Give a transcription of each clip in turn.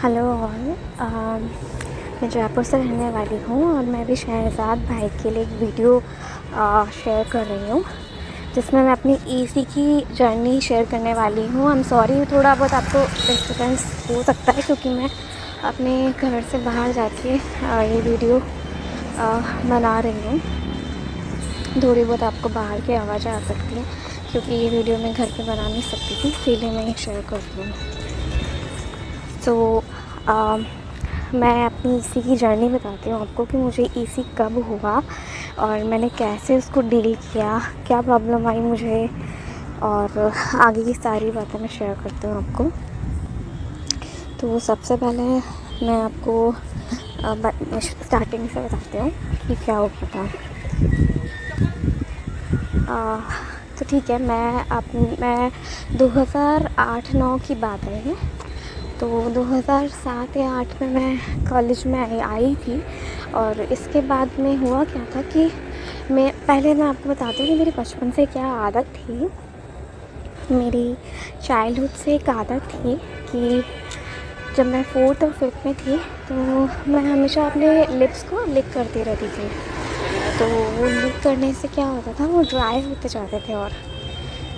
Hello all. मैं जयपुर से रहने वाली हूँ और मैं भी शहजाद भाई के लिए एक वीडियो शेयर कर रही हूँ जिसमें मैं अपनी एसी की जर्नी शेयर करने वाली हूँ। आई एम सॉरी, थोड़ा बहुत आपको डिस्टर्बेंस हो सकता है क्योंकि मैं अपने घर से बाहर जाके ये वीडियो बना रही हूँ। थोड़ी बहुत आपको बाहर की आवाज़ आ सकती है क्योंकि ये वीडियो मैं घर पे बना नहीं सकती थी, इसीलिए मैं ये शेयर करती हूँ। तो मैं अपनी ईसी की जर्नी बताती हूँ आपको कि मुझे ईसी कब हुआ और मैंने कैसे उसको डील किया, क्या प्रॉब्लम आई मुझे, और आगे की सारी बातें मैं शेयर करती हूँ आपको। तो सबसे पहले मैं आपको स्टार्टिंग से बताती हूँ कि क्या हुआ था। तो ठीक है, मैं 2008-9 की बात है। तो 2007 या 8 में मैं कॉलेज में आई थी। और इसके बाद में हुआ क्या था कि मैं आपको बताती हूँ कि मेरी बचपन से क्या आदत थी। मेरी चाइल्डहुड से एक आदत थी कि जब मैं 4th और 5th में थी तो मैं हमेशा अपने लिप्स को लिक करती रहती थी। तो वो लिक करने से क्या होता था, वो ड्राई होते जाते थे। और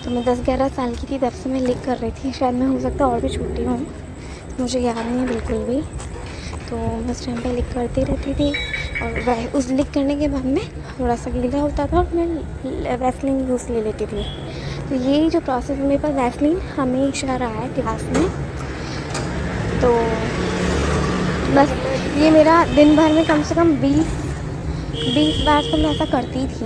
तो मैं 10-11 साल की थी, तब से मैं लिक कर रही थी। शायद मैं हो सकता और भी छोटी हूँ, मुझे याद नहीं है बिल्कुल भी। तो मैं उस टाइम पे लिक करती रहती थी और वह उस लिक करने के बाद में थोड़ा सा गीला होता था और मैं वैसलीन यूज़ ले लेती थी। तो यही जो प्रोसेस, मेरे पास वैसलीन हमेशा रहा है क्लास में। तो बस ये मेरा दिन भर में कम से कम 20 बार तो मैं ऐसा करती थी।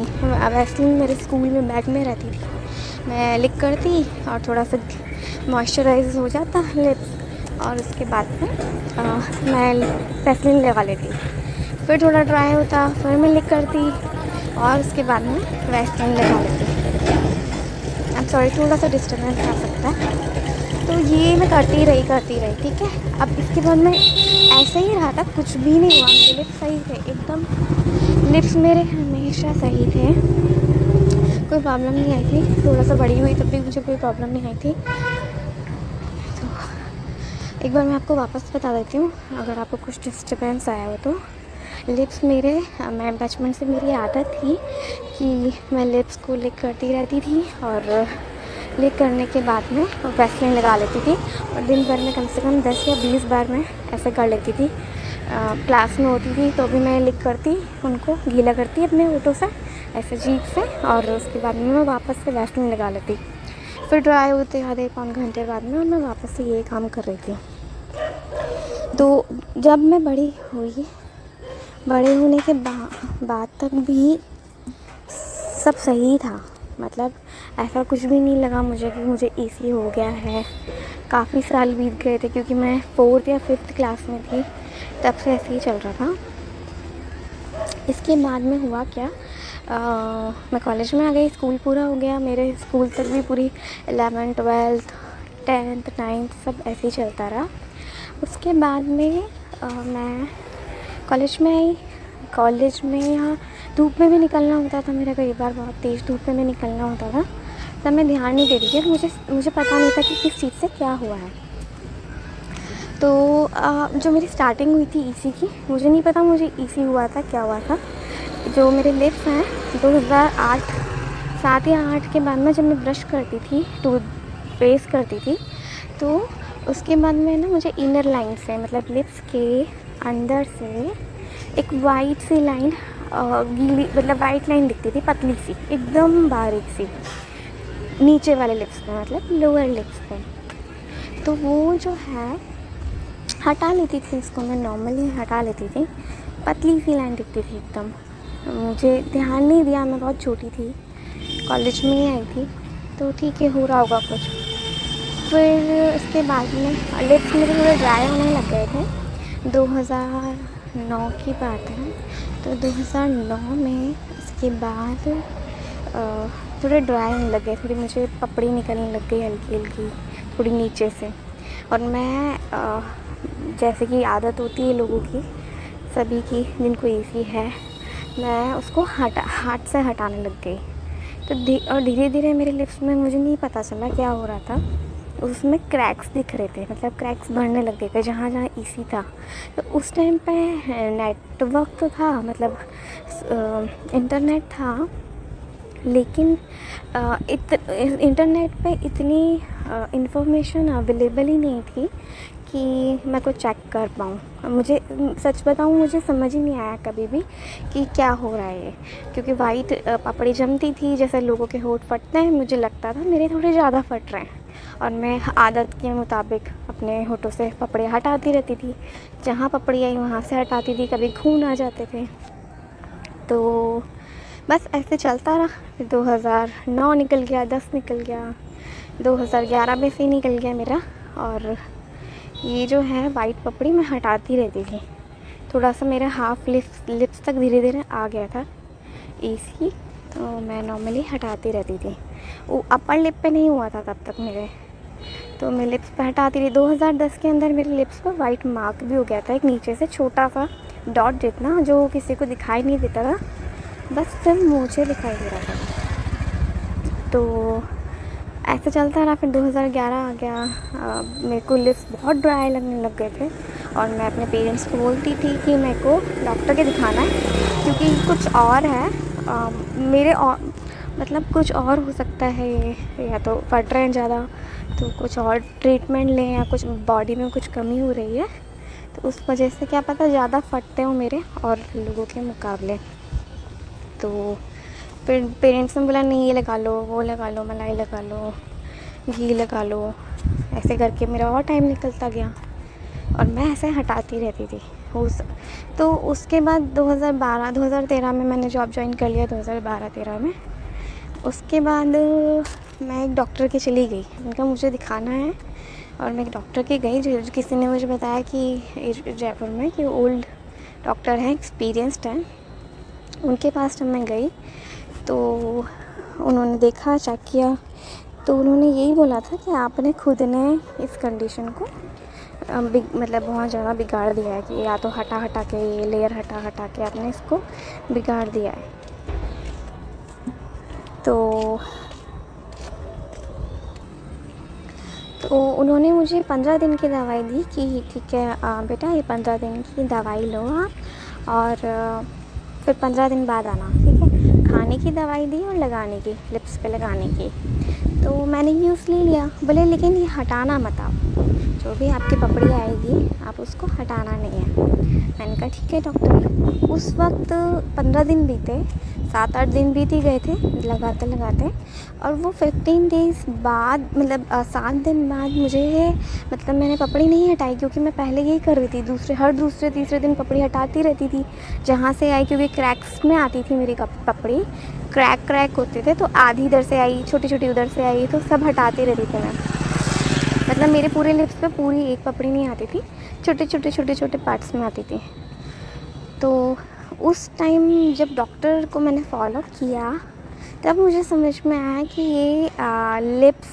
वैसलीन मेरे स्कूल में बैग में रहती थी। मैं लिक करती और थोड़ा सा मॉइस्चराइज हो जाता लिप्स, और उसके बाद में मैं वैसलीन लगा लेती। फिर थोड़ा ड्राई होता, फिर मैं लिक करती और उसके बाद में वैसलीन लगा लेती। आई एम सॉरी, थोड़ा सा डिस्टर्बेंस आ सकता है। तो ये मैं करती रही ठीक है। अब इसके बाद में ऐसे ही रहा था, कुछ भी नहीं हुआ। मेरे लिप्स सही थे एकदम, लिप्स मेरे हमेशा सही थे, कोई प्रॉब्लम नहीं आई थी। थोड़ा सा बड़ी हुई तब भी मुझे कोई प्रॉब्लम नहीं आई थी। तो एक बार मैं आपको वापस बता देती हूँ अगर आपको कुछ डिस्टर्बेंस आया हो तो। लिप्स मेरे, मैं बचपन से मेरी आदत थी कि मैं लिप्स को लिक करती रहती थी और लिक करने के बाद में वैसलीन लगा लेती थी। और दिन भर में कम से कम 10 या 20 बार मैं ऐसे कर लेती थी। क्लास में होती थी तो भी मैं लिक करती, उनको गीला करती अपने होठों से ऐसे जीभ से, और उसके बाद में मैं वापस से वैसलीन लगा लेती। फिर ड्राई होते आधे पौन घंटे बाद में मैं वापस से ये काम कर रही थी। तो जब मैं बड़ी हुई, बड़े होने के बाद तक भी सब सही था। मतलब ऐसा कुछ भी नहीं लगा मुझे कि मुझे ईसी हो गया है। काफ़ी साल बीत गए थे क्योंकि मैं 4th या 5th क्लास में थी, तब से ऐसे ही चल रहा था। इसके बाद में हुआ क्या, मैं कॉलेज में आ गई, स्कूल पूरा हो गया। मेरे स्कूल तक भी पूरी 11th 12th 10th 9th सब ऐसे ही चलता रहा। उसके बाद में मैं कॉलेज में आई। कॉलेज में यहाँ धूप में भी निकलना होता था मेरा, कई बार बहुत तेज़ धूप में भी निकलना होता था। तब मैं ध्यान नहीं दे रही थी, मुझे पता नहीं था कि किस चीज़ से क्या हुआ है। तो जो मेरी स्टार्टिंग हुई थी ईसी की, मुझे नहीं पता मुझे ईसी हुआ था, क्या हुआ था। जो मेरे लिप्स हैं 2008 7 या 8 के बाद में जब मैं ब्रश करती थी, टूथपेस्ट करती थी, तो उसके बाद में ना मुझे इनर लाइन से, मतलब लिप्स के अंदर से एक वाइट सी लाइन, गीली मतलब वाइट लाइन दिखती थी, पतली सी एकदम बारीक सी, नीचे वाले लिप्स पे, मतलब लोअर लिप्स पे। तो वो जो है हटा लेती थी उसको, मैं नॉर्मली हटा लेती थी। पतली सी लाइन दिखती थी एकदम। मुझे ध्यान नहीं दिया, मैं बहुत छोटी थी, कॉलेज में ही आई थी, तो ठीक है हो रहा होगा कुछ। फिर उसके बाद में लिप्स मेरे थोड़े ड्राई होने लग गए थे। 2009 की बात है। तो 2009 में उसके बाद थोड़े ड्राई होने लग गए, थोड़ी मुझे पपड़ी निकलने लग गई हल्की हल्की, थोड़ी नीचे से। और मैं जैसे कि आदत होती है लोगों की, सभी की जिनको ईसी है, मैं उसको हाथ से हटाने लग गई। तो और धीरे धीरे मेरे लिप्स में, मुझे नहीं पता चला क्या हो रहा था, उसमें क्रैक्स दिख रहे थे, मतलब क्रैक्स बढ़ने लग गए थे जहाँ जहाँ ईसी था। तो उस टाइम पे नेटवर्क तो था, मतलब इंटरनेट था, लेकिन इंटरनेट पे इतनी इंफॉर्मेशन अवेलेबल ही नहीं थी कि मैं को चेक कर पाऊँ। मुझे सच बताऊँ, मुझे समझ ही नहीं आया कभी भी कि क्या हो रहा है, क्योंकि वाइट पपड़ी जमती थी जैसे लोगों के होंठ फटते हैं, मुझे लगता था मेरे थोड़े ज़्यादा फट रहे हैं, और मैं आदत के मुताबिक अपने होठों से पपड़ी हटाती रहती थी, जहाँ पपड़ी आई वहाँ से हटाती थी, कभी खून आ जाते थे। तो बस ऐसे चलता रहा। फिर 2009 निकल गया, 10 निकल गया, 2011 में से निकल गया मेरा। और ये जो है वाइट पपड़ी मैं हटाती रहती थी, थोड़ा सा मेरा हाफ लिप्स तक धीरे धीरे आ गया था इसी, तो मैं नॉर्मली हटाती रहती थी। वो अपर लिप पे नहीं हुआ था तब तक मेरे, तो मैं लिप्स पे हटाती रही। 2010 के अंदर मेरे लिप्स पर वाइट मार्क भी हो गया था, एक नीचे से छोटा सा डॉट जितना, जो किसी को दिखाई नहीं देता था, बस सिर्फ मुझे दिखाई दे रहा था। तो ऐसे चलता रहा। फिर 2011 आ गया, मेरे को लिप्स बहुत ड्राई लगने लग गए थे, और मैं अपने पेरेंट्स को बोलती थी कि मेरे को डॉक्टर के दिखाना है, क्योंकि कुछ और है, मेरे और मतलब कुछ और हो सकता है, ये या तो फट रहे हैं ज़्यादा, तो कुछ और ट्रीटमेंट लें, या कुछ बॉडी में कुछ कमी हो रही है, तो उस वजह से क्या पता ज़्यादा फटते हो मेरे और लोगों के मुकाबले। तो फिर पेरेंट्स ने बोला नहीं, ये लगा लो, वो लगा लो, मलाई लगा लो, घी लगा लो, ऐसे करके मेरा और टाइम निकलता गया, और मैं ऐसे हटाती रहती थी तो उसके बाद 2013 में मैंने जॉब ज्वाइन कर लिया, 2012-13 में। उसके बाद मैं एक डॉक्टर के चली गई, उनका मुझे दिखाना है, और मैं एक डॉक्टर के गई, जो किसी ने मुझे बताया कि जयपुर में कि ओल्ड डॉक्टर हैं, एक्सपीरियंस्ड हैं, उनके पास जब मैं गई तो उन्होंने देखा, चेक किया, तो उन्होंने यही बोला था कि आपने खुद ने इस कंडीशन को मतलब बहुत ज़्यादा बिगाड़ दिया है, कि या तो हटा के, ये लेयर हटा के आपने इसको बिगाड़ दिया है। तो उन्होंने मुझे 15 दिन की दवाई दी कि ठीक है बेटा, ये 15 दिन की दवाई लो आप, और फिर 15 दिन बाद आना, ठीक है। खाने की दवाई दी और लगाने की, लिप्स पे लगाने की। तो मैंने यूज़ ले लिया। बोले लेकिन ये हटाना मत, आप जो भी आपकी पपड़ी आएगी आप उसको हटाना नहीं है। मैंने कहा ठीक है डॉक्टर। उस वक्त 15 दिन बीते, 7-8 दिन बीत ही गए थे लगाते, और वो 15 डेज़ बाद, मतलब 7 दिन बाद मुझे, मतलब मैंने पपड़ी नहीं हटाई, क्योंकि मैं पहले यही कर रही थी, हर दूसरे तीसरे दिन पपड़ी हटाती रहती थी जहाँ से आई, क्योंकि क्रैक्स में आती थी मेरी पपड़ी, क्रैक होते थे, तो आधी इधर से आई, छोटी उधर से आई, तो सब हटाती रहती थी मैं। मतलब मेरे पूरे लिप्स पे पूरी एक पपड़ी नहीं आती थी, छोटे पार्ट्स में आती थी। तो उस टाइम जब डॉक्टर को मैंने फॉलो किया, तब मुझे समझ में आया कि ये लिप्स,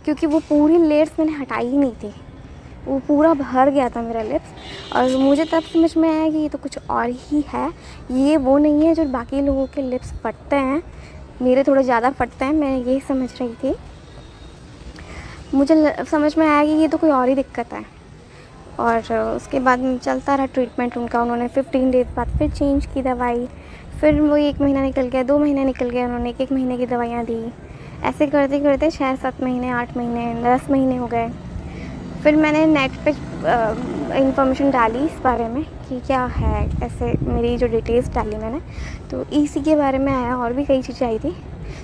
क्योंकि वो पूरी लेयर्स मैंने हटाई ही नहीं थी, वो पूरा भर गया था मेरा लिप्स, और मुझे तब समझ में आया कि ये तो कुछ और ही है, ये वो नहीं है जो बाकी लोगों के लिप्स फटते हैं, मेरे थोड़े ज़्यादा फटते हैं, मैं ये समझ रही थी। मुझे समझ में आया कि ये तो कोई और ही दिक्कत है। और उसके बाद चलता रहा ट्रीटमेंट उनका। उन्होंने 15 डेज़ बाद फिर चेंज की दवाई, फिर वो 1 महीना निकल गया, 2 महीने निकल गया, उन्होंने 1 महीने की दवाइयाँ दी। ऐसे करते करते 6-7 महीने, 8 महीने, 10 महीने हो गए। फिर मैंने नेट पे इंफॉर्मेशन डाली इस बारे में कि क्या है, ऐसे मेरी जो डिटेल्स डाली मैंने, तो ईसी के बारे में आया, और भी कई चीज़ें आई थी।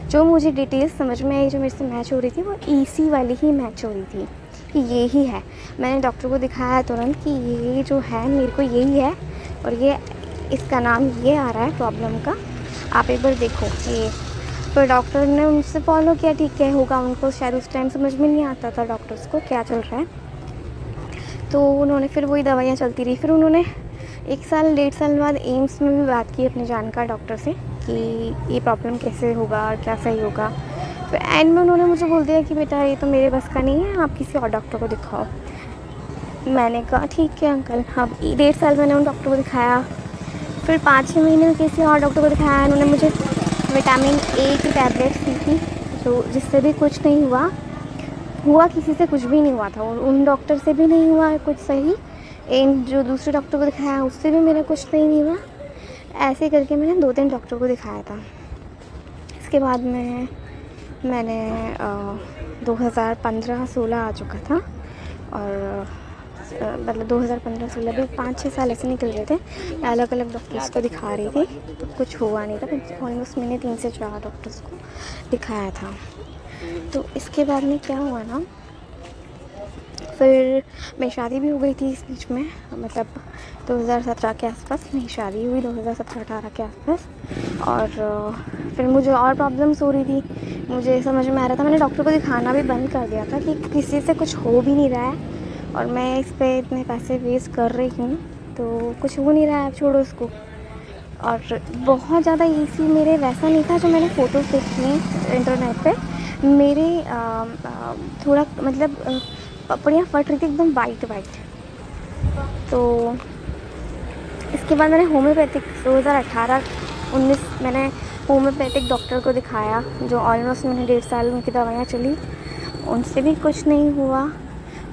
जो मुझे डिटेल्स समझ में आई, जो मेरे से मैच हो रही थी, वो ईसी वाली ही मैच हो रही थी कि ये ही है। मैंने डॉक्टर को दिखाया तुरंत कि ये जो है मेरे को यही है, और ये इसका नाम ये आ रहा है प्रॉब्लम का, आप एक बार देखो ये। फिर डॉक्टर ने उनसे फॉलो किया, ठीक है होगा, उनको शायद उस टाइम समझ में नहीं आता था डॉक्टर्स को क्या चल रहा है, तो उन्होंने फिर वही दवाइयाँ चलती रही। फिर उन्होंने 1 साल 1.5 साल बाद एम्स में भी बात की अपने जानकार डॉक्टर से कि ये प्रॉब्लम कैसे होगा और क्या सही होगा। फिर एंड में उन्होंने मुझे बोल दिया कि बेटा ये तो मेरे बस का नहीं है, आप किसी और डॉक्टर को दिखाओ। मैंने कहा ठीक है अंकल। अब 1.5 साल मैंने उन डॉक्टर को दिखाया, फिर 5-6 महीने में किसी और डॉक्टर को दिखाया। उन्होंने मुझे विटामिन ए की टैबलेट्स दी थी, जो जिससे भी कुछ नहीं हुआ। हुआ किसी से कुछ भी नहीं हुआ था, और उन डॉक्टर से भी नहीं हुआ कुछ सही, इन जो दूसरे डॉक्टर को दिखाया उससे भी मेरा कुछ सही नहीं हुआ। ऐसे करके मैंने 2-3 डॉक्टर को दिखाया था। इसके बाद मैंने 2015-16 आ चुका था, और मतलब 2015-16 भी 5-6 साल ऐसे निकल गए थे। अलग अलग डॉक्टर्स को दिखा रही थी, तो कुछ हुआ नहीं था। ऑलमोस्ट मैंने 3 से 4 डॉक्टर्स को दिखाया था। तो इसके बाद में क्या हुआ ना, फिर मेरी शादी भी हो गई थी इस बीच में, मतलब 2017 के आसपास मेरी शादी हुई, 2017-18 के आसपास। और फिर मुझे और प्रॉब्लम्स हो रही थी, मुझे समझ में आ रहा था, मैंने डॉक्टर को दिखाना भी बंद कर दिया था कि किसी से कुछ हो भी नहीं रहा है, और मैं इस पे इतने पैसे वेस्ट कर रही हूँ तो कुछ हो नहीं रहा है, छोड़ो इसको। और बहुत ज़्यादा इसी मेरे वैसा नहीं था जो मैंने फ़ोटोज़ देखी हैं इंटरनेट पे, मेरे थोड़ा मतलब पपड़ियाँ फट रही थी एकदम वाइट। तो इसके बाद मैंने होम्योपैथिक 2018-19 मैंने होम्योपैथिक डॉक्टर को दिखाया, जो ऑलमोस्ट मैंने 1.5 साल उनकी दवाइयाँ चली, उनसे भी कुछ नहीं हुआ।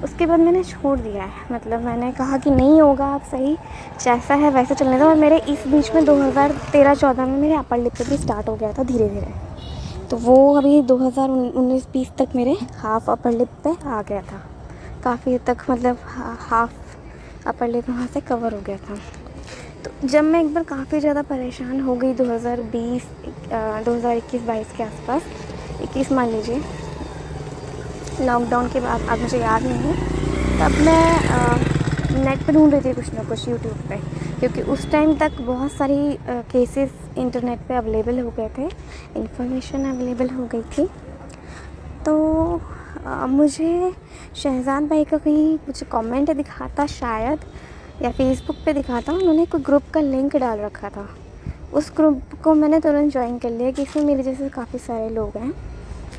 उसके बाद मैंने छोड़ दिया है, मतलब मैंने कहा कि नहीं होगा, आप सही जैसा है वैसे चलने दो। और मेरे इस बीच में 2013-14 में मेरे अपर लिप पे भी स्टार्ट हो गया था धीरे धीरे, तो वो अभी 2019-20 तक मेरे हाफ अपर लिप पे आ गया था, काफ़ी हद तक, मतलब हाफ अपर लिप वहाँ से कवर हो गया था। तो जब मैं एक बार काफ़ी ज़्यादा परेशान हो गई 2021-22 के आसपास, 21 मान लीजिए, लॉकडाउन के बाद, अब मुझे याद नहीं है, तब मैं नेट पर ढूंढ रही थी कुछ ना कुछ यूट्यूब पे, क्योंकि उस टाइम तक बहुत सारी केसेस इंटरनेट पे अवेलेबल हो गए थे, इन्फॉर्मेशन अवेलेबल हो गई थी। तो मुझे शहजाद भाई का कहीं कुछ कमेंट दिखाता शायद, या फेसबुक पे दिखाता, उन्होंने कोई ग्रुप का लिंक डाल रखा था। उस ग्रुप को मैंने तुरंत ज्वाइन कर लिया, कि इसमें मेरे जैसे काफ़ी सारे लोग हैं,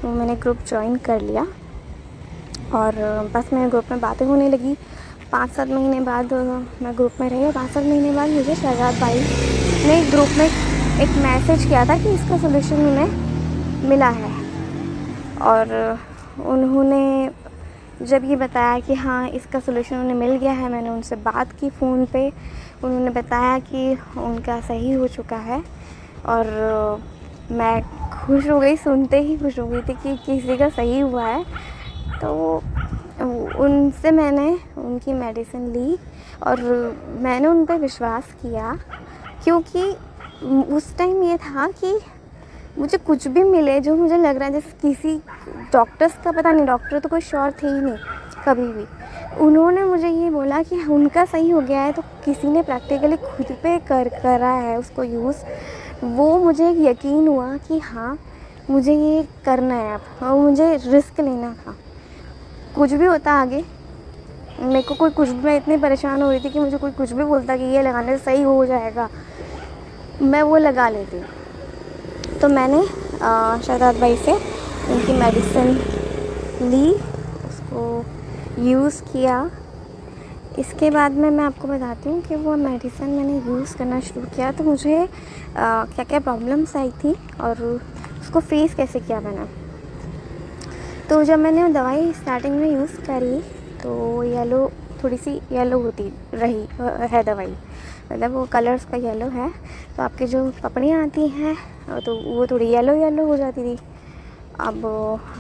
तो मैंने ग्रुप ज्वाइन कर लिया। और बस मेरे ग्रुप में बातें होने लगी। 5-7 महीने बाद मैं ग्रुप में रही, और 5-7 महीने बाद मुझे शहजाद भाई ने ग्रुप में एक मैसेज किया था कि इसका सोल्यूशन उन्हें मिला है। और उन्होंने जब ये बताया कि हाँ इसका सोल्यूशन उन्हें मिल गया है, मैंने उनसे बात की फ़ोन पे, उन्होंने बताया कि उनका सही हो चुका है। और मैं खुश हो गई, सुनते ही खुश हो गई थी कि किसी का सही हुआ है। तो उनसे मैंने उनकी मेडिसिन ली, और मैंने उन पर विश्वास किया, क्योंकि उस टाइम ये था कि मुझे कुछ भी मिले जो मुझे लग रहा है जैसे किसी डॉक्टर्स का, पता नहीं, डॉक्टर तो कोई श्योर थे ही नहीं कभी भी। उन्होंने मुझे ये बोला कि उनका सही हो गया है, तो किसी ने प्रैक्टिकली खुद पे करा है उसको यूज़, वो मुझे यकीन हुआ कि हाँ मुझे ये करना है अब, और मुझे रिस्क लेना था। कुछ भी होता आगे, मेरे को कोई कुछ भी, मैं इतनी परेशान हो रही थी कि मुझे कोई कुछ भी बोलता कि ये लगाने से सही हो जाएगा, मैं वो लगा लेती। तो मैंने शहजाद भाई से उनकी मेडिसिन ली, उसको यूज़ किया। इसके बाद में मैं आपको बताती हूँ कि वो मेडिसिन मैंने यूज़ करना शुरू किया तो मुझे क्या क्या प्रॉब्लम्स आई थी और उसको फेस कैसे किया मैंने। तो जब मैंने दवाई स्टार्टिंग में यूज़ करी तो येलो, थोड़ी सी येलो होती रही है दवाई, मतलब वो कलर्स का येलो है, तो आपकी जो पपड़ियाँ आती हैं तो वो थोड़ी येलो येलो हो जाती थी। अब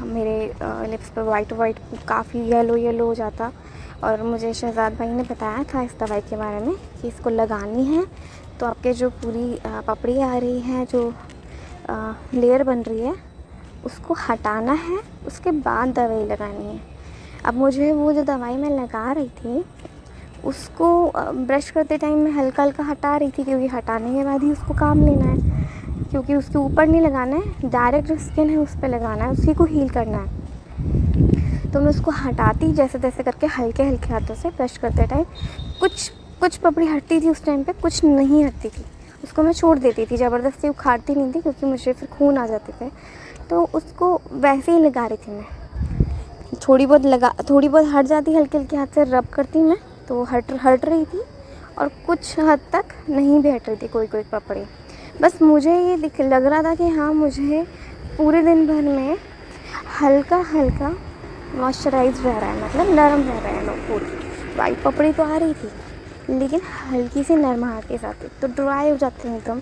मेरे लिप्स पर वाइट वाइट काफ़ी येलो येलो हो जाता, और मुझे शहजाद भाई ने बताया था इस दवाई के बारे में कि इसको लगानी है तो आपके जो पूरी पपड़ी आ रही है, जो लेयर बन रही है, उसको हटाना है, उसके बाद दवाई लगानी है। अब मुझे वो जो दवाई मैं लगा रही थी उसको ब्रश करते टाइम मैं हल्का हल्का हटा रही थी, क्योंकि हटाने के बाद ही उसको काम लेना है, क्योंकि उसके ऊपर नहीं लगाना है, डायरेक्ट जो स्किन है उस पर लगाना है, उसी को हील करना है। तो मैं उसको हटाती जैसे तैसे करके हल्के हल्के हाथों से ब्रश करते टाइम। कुछ पपड़ी हटती थी उस टाइम पे, कुछ नहीं हटती थी, उसको मैं छोड़ देती थी, ज़बरदस्ती उखाड़ती नहीं थी क्योंकि मुझे फिर खून आ जाते थे। तो उसको वैसे ही लगा रही थी मैं, थोड़ी बहुत हट जाती, हल्के हल्के हाथ से रब करती मैं तो हट रही थी, और कुछ हद तक नहीं भी हट रही थी कोई पपड़ी। बस मुझे ये लग रहा था कि हाँ मुझे पूरे दिन भर में हल्का हल्का मॉइस्चराइज रह रहा है, मतलब नरम रह रहा है लोग। पूरी वाइट पपड़ी तो आ रही थी लेकिन हल्की सी नरमाहट के साथ, तो ड्राई हो जाते हैं एकदम,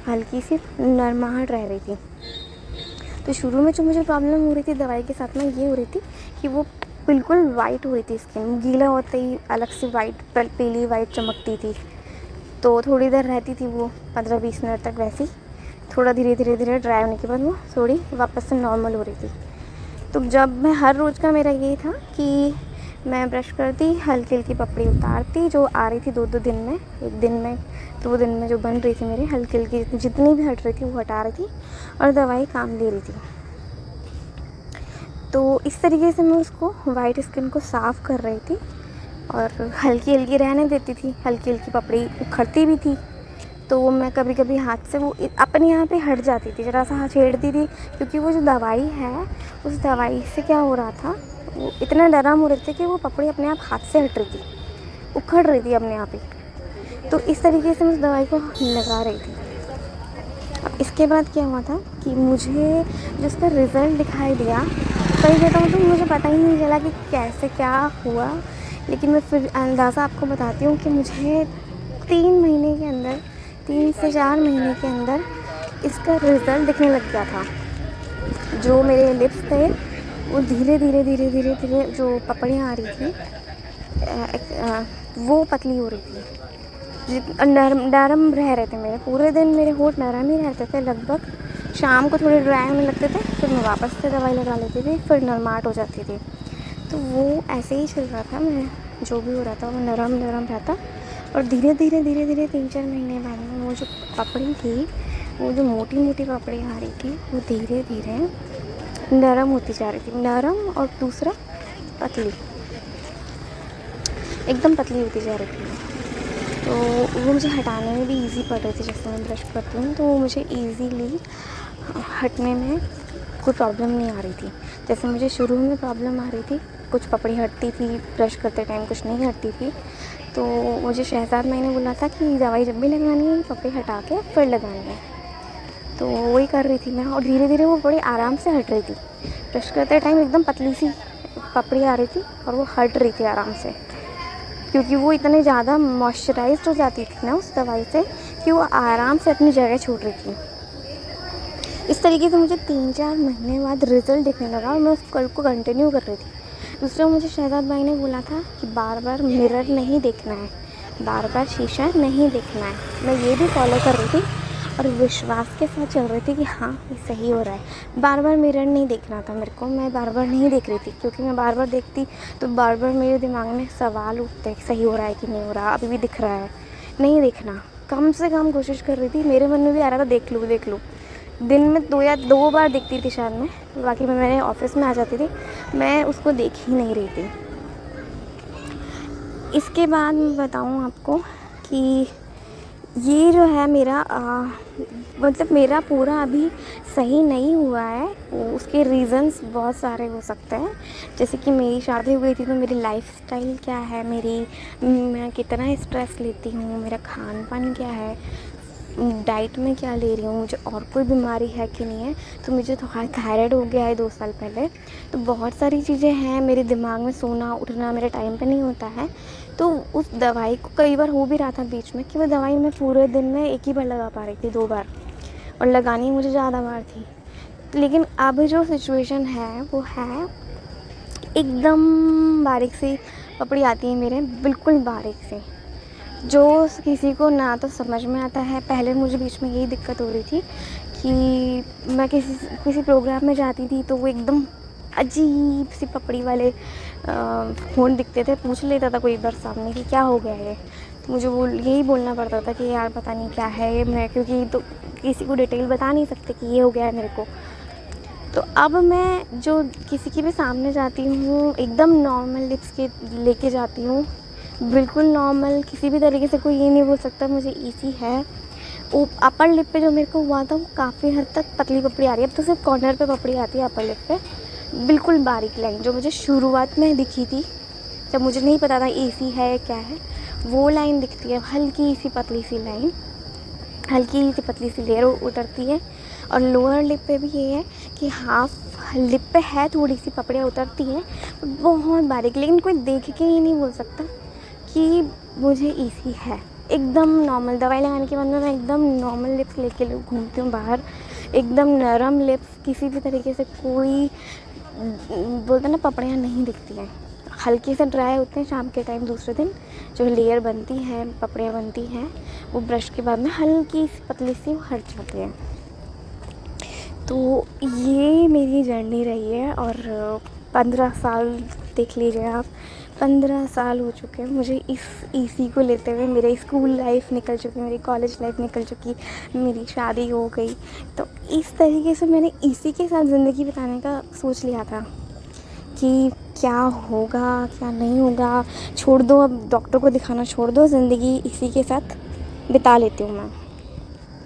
हल्की सी नरमाहट रह रही थी। तो शुरू में जो मुझे प्रॉब्लम हो रही थी दवाई के साथ में ये हो रही थी कि वो बिल्कुल वाइट हो रही थी स्किन, गीला होते ही अलग से वाइट, पीली वाइट चमकती थी। तो थोड़ी देर रहती थी वो 15-20 मिनट तक वैसी, थोड़ा धीरे धीरे धीरे ड्राई होने के बाद वो थोड़ी वापस से नॉर्मल हो रही थी। तो जब मैं हर रोज़ का मेरा ये था कि मैं ब्रश करती, हल्की हल्की पपड़ी उतारती जो आ रही थी 2-2 दिन में, एक दिन में 2 दिन में जो बन रही थी मेरी, हल्की हल्की जितनी भी हट रही थी वो हटा रही थी और दवाई काम दे रही थी। तो इस तरीके से मैं उसको वाइट स्किन को साफ़ कर रही थी और हल्की हल्की रहने देती थी, हल्की हल्की पपड़ी उखड़ती भी थी। तो मैं कभी कभी हाथ से वो अपने यहाँ पे हट जाती थी, ज़रा सा हाथ छेड़ती थी, क्योंकि वो जो दवाई है उस दवाई से क्या हो रहा था, वो इतना नरम हो रहे थे कि वो पपड़ी अपने आप हाथ से हट रही थी, उखड़ रही थी अपने आप ही। तो इस तरीके से मैं उस दवाई को लगा रही थी। अब इसके बाद क्या हुआ था कि मुझे जो उसका रिज़ल्ट दिखाई दिया, सही बताऊँ तो मुझे पता ही नहीं चला कि कैसे क्या हुआ, लेकिन मैं फिर अंदाज़ा आपको बताती हूँ कि मुझे 3 महीने के अंदर, 3 से 4 महीने के अंदर इसका रिज़ल्ट दिखने लग गया था। जो मेरे लिप्स थे वो धीरे धीरे धीरे धीरे धीरे जो पपड़ियाँ आ रही थी वो पतली हो रही थी, नरम नरम रह रहे थे मेरे, पूरे दिन मेरे होंठ नरम ही रहते थे लगभग। शाम को थोड़े ड्राई होने लगते थे, फिर मैं वापस से दवाई लगा लेती थी, फिर नरमाहट हो जाती थी। तो वो ऐसे ही चल रहा था, मैं जो भी हो रहा था वो नरम नरम रहता। और धीरे धीरे धीरे धीरे 3-4 महीने बाद में वो जो पपड़ी थी, वो जो मोटी मोटी पपड़ी आ रही थी वो धीरे धीरे नरम होती जा रही थी, नरम और दूसरा पतली, एकदम पतली होती जा रही थी। तो वो मुझे हटाने में भी इजी पड़ रही थी, जैसे मैं ब्रश करती हूँ तो वो मुझे ईज़िली हटने में कोई प्रॉब्लम नहीं आ रही थी। जैसे मुझे शुरू में प्रॉब्लम आ रही थी, कुछ पपड़ी हटती थी ब्रश करते टाइम, कुछ नहीं हटती थी। तो मुझे शहजाद भाई ने बोला था कि दवाई जब भी लगानी है पपड़ी हटा के फिर लगानी है, तो वही कर रही थी मैं। और धीरे धीरे वो बड़ी आराम से हट रही थी, ब्रश करते टाइम एकदम पतली सी पपड़ी आ रही थी और वो हट रही थी आराम से, क्योंकि वो इतने ज़्यादा मॉइस्चराइज्ड हो जाती थी ना उस दवाई से कि वो आराम से अपनी जगह छोड़ रही थी। इस तरीके से मुझे 3-4 महीने बाद रिज़ल्ट दिखने लगा और मैं उस कल को कंटिन्यू कर रही थी। दूसरा, मुझे शहजाद भाई ने बोला था कि बार बार मिरर नहीं देखना है, बार बार शीशा नहीं देखना है। मैं ये भी फॉलो कर रही थी और विश्वास के साथ चल रही थी कि हाँ ये सही हो रहा है। बार बार मिरर नहीं देखना था मेरे को, मैं बार बार नहीं देख रही थी, क्योंकि मैं बार बार देखती तो बार बार मेरे दिमाग में सवाल उठते कि सही हो रहा है कि नहीं हो रहा, अभी भी दिख रहा है, नहीं देखना। कम से कम कोशिश कर रही थी, मेरे मन में भी आ रहा था देख लूँ देख लूँ। दिन में 2 बार दिखती थी शायद मैं, बाकी मैं मेरे ऑफिस में आ जाती थी, मैं उसको देख ही नहीं रही थी। इसके बाद मैं बताऊँ आपको कि ये जो है मेरा मतलब मेरा पूरा अभी सही नहीं हुआ है। उसके रीज़न्स बहुत सारे हो सकते हैं, जैसे कि मेरी शादी हुई थी तो मेरी लाइफस्टाइल क्या है, मैं कितना स्ट्रेस लेती हूँ, मेरा खान पान क्या है, डाइट में क्या ले रही हूँ, मुझे और कोई बीमारी है कि नहीं है। तो मुझे तो थायराइड हो गया है 2 साल पहले। तो बहुत सारी चीज़ें हैं मेरे दिमाग में, सोना उठना मेरे टाइम पे नहीं होता है। तो उस दवाई को कई बार हो भी रहा था बीच में कि वो दवाई मैं पूरे दिन में एक ही बार लगा पा रही थी, 2 बार, और लगानी मुझे ज़्यादा बार थी। लेकिन अब जो सिचुएशन है वो है एकदम बारीक सी पपड़ी आती है मेरे, बिल्कुल बारीक सी, जो किसी को ना तो समझ में आता है। पहले मुझे बीच में यही दिक्कत हो रही थी कि मैं किसी प्रोग्राम में जाती थी तो वो एकदम अजीब सी पपड़ी वाले होंठ दिखते थे। पूछ लेता था कोई बार सामने कि क्या हो गया है, तो मुझे यही बोलना पड़ता था कि यार पता नहीं क्या है, मैं क्योंकि तो किसी को डिटेल बता नहीं सकते कि ये हो गया है मेरे को। तो अब मैं जो किसी के भी सामने जाती हूँ एकदम नॉर्मल लिप्स के लेके जाती हूँ, बिल्कुल नॉर्मल, किसी भी तरीके से कोई ये नहीं बोल सकता मुझे ईसी है। वो अपर लिप पे जो मेरे को हुआ था वो काफ़ी हद तक पतली पपड़ी आ रही है, अब तो सिर्फ कॉर्नर पे पपड़ी आती है अपर लिप पे, बिल्कुल बारीक लाइन जो मुझे शुरुआत में दिखी थी जब मुझे नहीं पता था ईसी है क्या है, वो लाइन दिखती है, हल्की सी पतली सी लाइन, हल्की सी पतली सी लेयर उतरती है। और लोअर लिप पे भी ये है कि लिप पे है थोड़ी सी पपड़ियाँ उतरती हैं, बहुत बारीक, लेकिन कोई देख के ही नहीं बोल सकता कि मुझे ईसी है। एकदम नॉर्मल, दवाई लगाने के बाद में मैं एकदम नॉर्मल लिप्स लेके घूमती हूँ बाहर, एकदम नरम लिप्स, किसी भी तरीके से कोई बोलते ना पपड़ियाँ नहीं दिखती हैं। हल्के से ड्राई होते हैं शाम के टाइम, दूसरे दिन जो लेयर बनती है, पपड़ियाँ बनती हैं, वो ब्रश के बाद में हल्की सी पतली सी हट जाती है। तो ये मेरी जर्नी रही है और 15 साल देख लीजिए आप, 15 साल हो चुके हैं मुझे इस ईसी को लेते हुए। मेरी स्कूल लाइफ निकल चुकी, मेरी कॉलेज लाइफ निकल चुकी, मेरी शादी हो गई। तो इस तरीके से मैंने ईसी के साथ ज़िंदगी बिताने का सोच लिया था कि क्या होगा क्या नहीं होगा, छोड़ दो, अब डॉक्टर को दिखाना छोड़ दो, ज़िंदगी इसी के साथ बिता लेती हूँ मैं।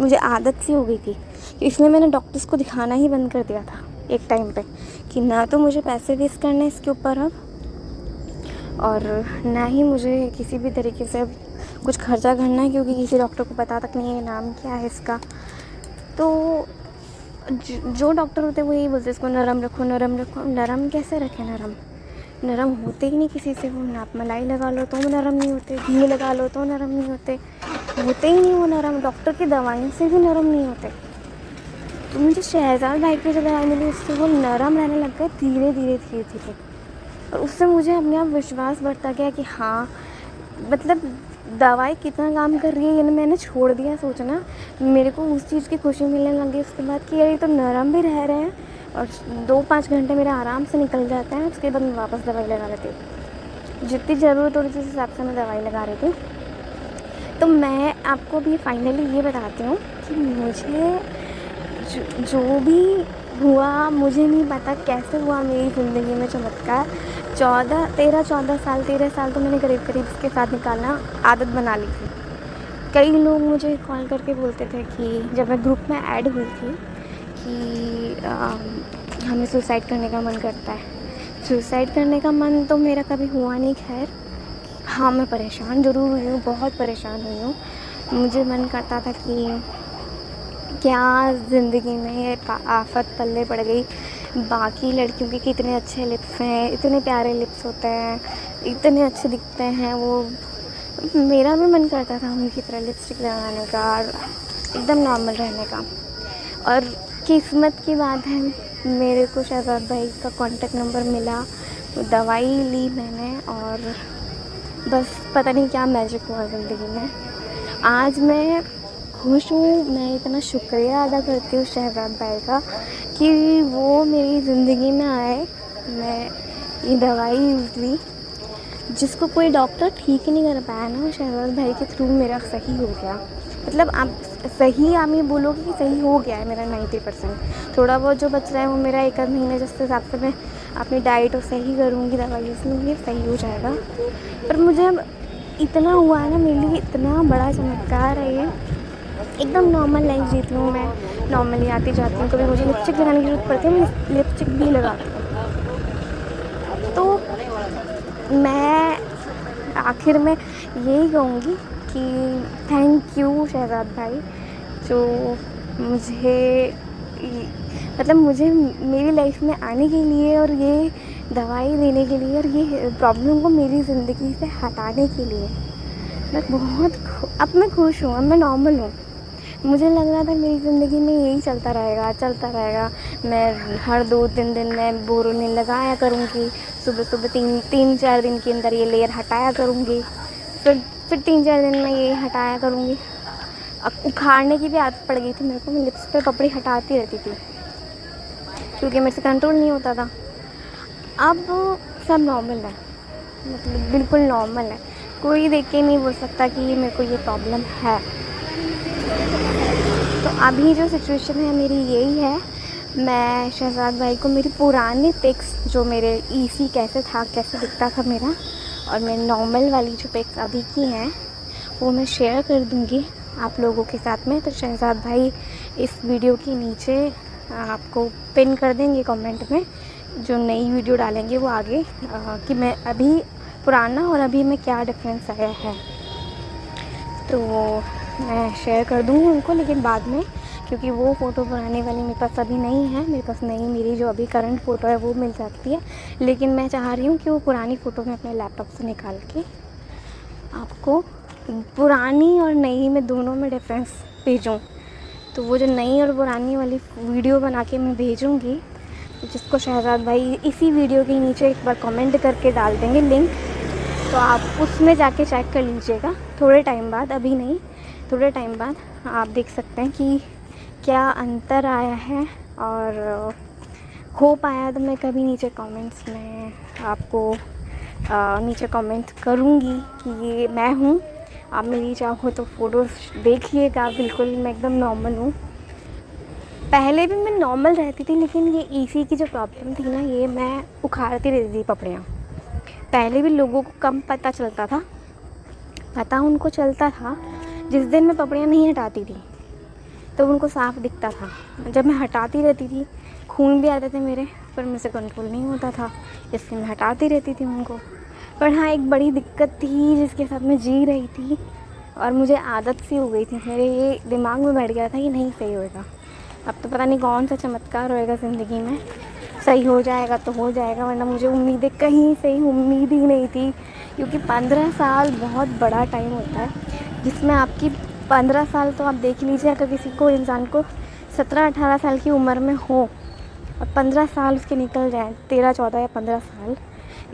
मुझे आदत सी हो गई थी, इसलिए मैंने डॉक्टर्स को दिखाना ही बंद कर दिया था एक टाइम पे, कि ना तो मुझे पैसे वेस्ट करने इसके ऊपर अब, और ना ही मुझे किसी भी तरीके से अब कुछ खर्चा करना है, क्योंकि किसी डॉक्टर को पता तक नहीं है नाम क्या है इसका। तो जो डॉक्टर होते हैं वो यही बोलते हैं इसको नरम रखो, नरम रखो। नरम कैसे रखें? नरम होते ही नहीं किसी से। वो आप मलाई लगा लो तो नरम नहीं होते, घी लगा लो तो नरम नहीं होते ही नहीं वो नरम। डॉक्टर की दवाइयों से भी नरम नहीं होते। तो मुझे शहजाद भाई की जो दवाई मिली उससे वो नरम रहने लग गए धीरे धीरे। और उससे मुझे अपने आप विश्वास बढ़ता गया कि हाँ, मतलब दवाई कितना काम कर रही है, ये मैंने छोड़ दिया सोचना। मेरे को उस चीज़ की खुशी मिलने लगी उसके बाद कि यार ये तो नरम भी रह रहे हैं, और 2-5 घंटे मेरे आराम से निकल जाते हैं। उसके बाद मैं वापस दवाई लगा लेती हूँ, जितनी ज़रूरत हो रही थी उस हिसाब से मैं दवाई लगा रही थी। तो मैं आपको भी फाइनली ये बताती हूँ कि मुझे जो भी हुआ, मुझे नहीं पता कैसे हुआ मेरी ज़िंदगी में चमत्कार। 13 साल तो मैंने करीब इसके साथ निकालना आदत बना ली थी। कई लोग मुझे कॉल करके बोलते थे कि जब मैं ग्रुप में ऐड हुई थी कि हमें सुसाइड करने का मन करता है। सुसाइड करने का मन तो मेरा कभी हुआ नहीं, खैर हाँ मैं परेशान ज़रूर हुई हूँ, बहुत परेशान हुई हूँ। मुझे मन करता था कि क्या ज़िंदगी में ये आफत पल्ले पड़ गई, बाकी लड़कियों के कितने अच्छे लिप्स हैं, इतने प्यारे लिप्स होते हैं, इतने अच्छे दिखते हैं वो। मेरा भी मन करता था उनकी तरह लिपस्टिक लगाने का और एकदम नॉर्मल रहने का। और किस्मत की बात है, मेरे को शहजाद भाई का कॉन्टेक्ट नंबर मिला, दवाई ली मैंने, और बस पता नहीं क्या मैजिक हुआ ज़िंदगी में। आज मैं खुश हूँ। मैं इतना शुक्रिया अदा करती हूँ शहजाद भाई का कि वो मेरी ज़िंदगी में आए, मैं ये दवाई यूज़ ली। जिसको कोई डॉक्टर ठीक ही नहीं कर पाया ना, वो शहजाद भाई के थ्रू मेरा सही हो गया। मतलब आप सही, आप ये बोलोगे कि सही हो गया है मेरा 90%। थोड़ा बहुत जो बच रहा है वो मेरा 1 महीने जिस हिसाब से मैं अपनी डाइट और सही करूँगी, दवाई उसमें ये सही हो जाएगा। पर मुझे अब इतना हुआ है ना, मेरे लिए इतना बड़ा चमत्कार है ये। एकदम नॉर्मल लाइफ जीती हूँ मैं, नॉर्मली आती जाती हूँ। कभी मुझे लिपस्टिक लगाने की ज़रूरत पड़ती है, मैं लिपस्टिक भी लगाती हूँ। तो मैं आखिर में यही कहूँगी कि थैंक यू शहजाद भाई, जो मुझे मेरी लाइफ में आने के लिए और ये दवाई देने के लिए और ये प्रॉब्लम को मेरी ज़िंदगी से हटाने के लिए। मैं अब मैं खुश हूँ, अब मैं नॉर्मल हूँ। मुझे लग रहा था मेरी ज़िंदगी में यही चलता रहेगा। मैं हर 2-3 दिन में बोरोनिल लगाया करूँगी, सुबह 3-4 दिन के अंदर ये लेयर हटाया करूँगी, फिर 3-4 दिन में ये हटाया करूँगी। अब उखाड़ने की भी आदत पड़ गई थी मेरे को, मैं लिप्स पे पपड़ी हटाती रहती थी क्योंकि मेरे से कंट्रोल नहीं होता था। अब सब नॉर्मल है, मतलब बिल्कुल नॉर्मल है। कोई देख के नहीं बोल सकता कि मेरे को ये प्रॉब्लम है। तो अभी जो सिचुएशन है मेरी यही है। मैं शहजाद भाई को मेरी पुरानी पिक्स, जो मेरे ईसी कैसे था, कैसे दिखता था मेरा, और मेरी नॉर्मल वाली जो पिक्स अभी की हैं वो मैं शेयर कर दूँगी आप लोगों के साथ में। तो शहजाद भाई इस वीडियो के नीचे आपको पिन कर देंगे कमेंट में, जो नई वीडियो डालेंगे वो आगे, कि मैं अभी पुराना और अभी में क्या डिफरेंस आया है। तो मैं शेयर कर दूँगी उनको, लेकिन बाद में, क्योंकि वो फ़ोटो पुरानी वाली मेरे पास अभी नहीं है। मेरे पास नई मेरी जो अभी करंट फ़ोटो है वो मिल सकती है, लेकिन मैं चाह रही हूँ कि वो पुरानी फ़ोटो मैं अपने लैपटॉप से निकाल के आपको पुरानी और नई में दोनों में डिफरेंस भेजूँ। तो वो जो नई और पुरानी वाली वीडियो बना के मैं भेजूँगी, तो जिसको शहजाद भाई इसी वीडियो के नीचे एक बार कमेंट करके डाल देंगे लिंक, तो आप उसमें जाके चेक कर लीजिएगा थोड़े टाइम बाद, अभी नहीं, थोड़े टाइम बाद आप देख सकते हैं कि क्या अंतर आया है। और हो पाया तो मैं कभी नीचे कमेंट्स में आपको नीचे कमेंट करूँगी कि ये मैं हूँ। आप मेरी चाहो तो फ़ोटोज़ देखिएगा, बिल्कुल मैं एकदम नॉर्मल हूँ। पहले भी मैं नॉर्मल रहती थी, लेकिन ये ईसी की जो प्रॉब्लम थी ना, ये मैं उखाड़ती रहती थी पपड़ियाँ। पहले भी लोगों को कम पता चलता था, पता उनको चलता था जिस दिन मैं पपड़ियाँ नहीं हटाती थी, तो उनको साफ दिखता था। जब मैं हटाती रहती थी, खून भी आते थे मेरे, पर मुझसे कंट्रोल नहीं होता था, इसलिए मैं हटाती रहती थी उनको। पर हाँ, एक बड़ी दिक्कत थी जिसके साथ मैं जी रही थी और मुझे आदत सी हो गई थी, मेरे ये दिमाग में बैठ गया था कि नहीं सही होएगा, अब तो पता नहीं कौन सा चमत्कार होएगा ज़िंदगी में, सही हो जाएगा तो हो जाएगा, वरना मुझे उम्मीदें कहीं से ही उम्मीद ही नहीं थी। क्योंकि 15 साल बहुत बड़ा टाइम होता है, जिसमें आपकी 15 साल तो आप देख लीजिए, अगर किसी को इंसान को 17-18 साल की उम्र में हो और 15 साल उसके निकल जाए, 13, 14 या 15 साल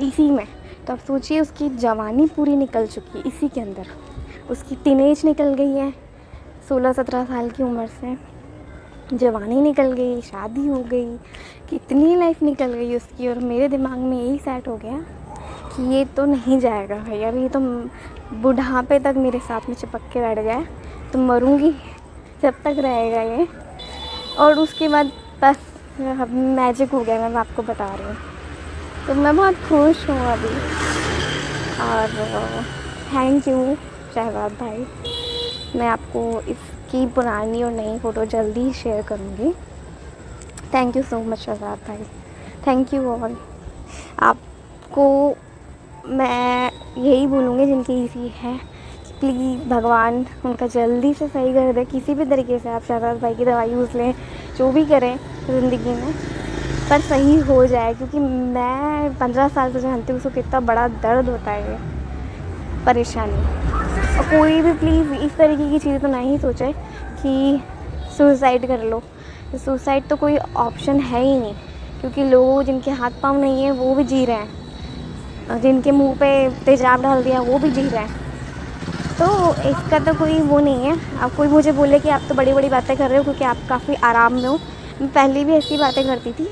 इसी में, तो आप सोचिए उसकी जवानी पूरी निकल चुकी है इसी के अंदर, उसकी टीनेज निकल गई है, 16-17 साल की उम्र से जवानी निकल गई, शादी हो गई, कितनी लाइफ निकल गई उसकी। और मेरे दिमाग में यही सेट हो गया कि ये तो नहीं जाएगा भाई, अभी ये तो बुढ़ापे तक मेरे साथ में चिपक के बैठ गया है, तो मरूंगी जब तक रहेगा ये। और उसके बाद बस मैजिक हो गया, मैं आपको बता रही हूँ। तो मैं बहुत खुश हूँ अभी, और थैंक यू शहजाद भाई। मैं आपको इसकी पुरानी और नई फ़ोटो जल्दी शेयर करूँगी। Thank you so much Shahzad भाई, थैंक यू ऑल। आपको मैं यही बोलूँगी जिनकी इसी है, प्लीज़ भगवान उनका जल्दी से सही कर दे, किसी भी तरीके से आप शहजाद भाई की दवाई यूज़ लें, जो भी करें ज़िंदगी में, पर सही हो जाए। क्योंकि मैं 15 साल से जानती हूँ उसको कितना बड़ा दर्द होता है ये परेशानी। और कोई भी प्लीज़ इस तरीके की चीज़ तो नहीं सोचे कि सुसाइड कर लो, सुसाइड तो कोई ऑप्शन है ही नहीं, क्योंकि लोग जिनके हाथ पाँव नहीं है वो भी जी रहे हैं, जिनके मुंह पे तेजाब डाल दिया वो भी जी रहे हैं। तो इसका तो कोई वो नहीं है। आप कोई मुझे बोले कि आप तो बड़ी बड़ी बातें कर रहे हो क्योंकि आप काफ़ी आराम में हो, मैं पहले भी ऐसी बातें करती थी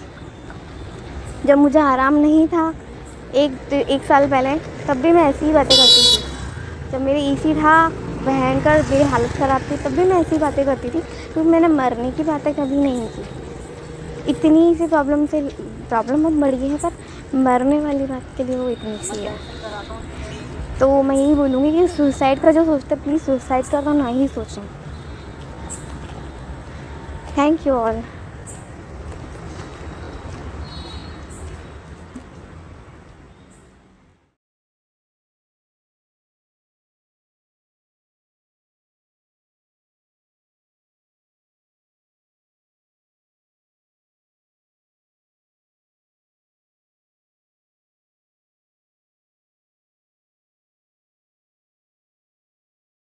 जब मुझे आराम नहीं था, एक साल पहले, तब भी मैं ऐसी ही बातें करती थी। जब मेरी ईसी था भयंकर, मेरी हालत ख़राब थी, तब भी मैं ऐसी बातें करती थी, क्योंकि मैंने मरने की बातें कभी नहीं की। इतनी सी प्रॉब्लम बहुत बढ़ गई है, पर मरने वाली बात के लिए वो इतनी सी है। तो मैं यही बोलूँगी कि सुसाइड का जो सोचते प्लीज़ सुसाइड का तो ना ही सोचें। Thank you all.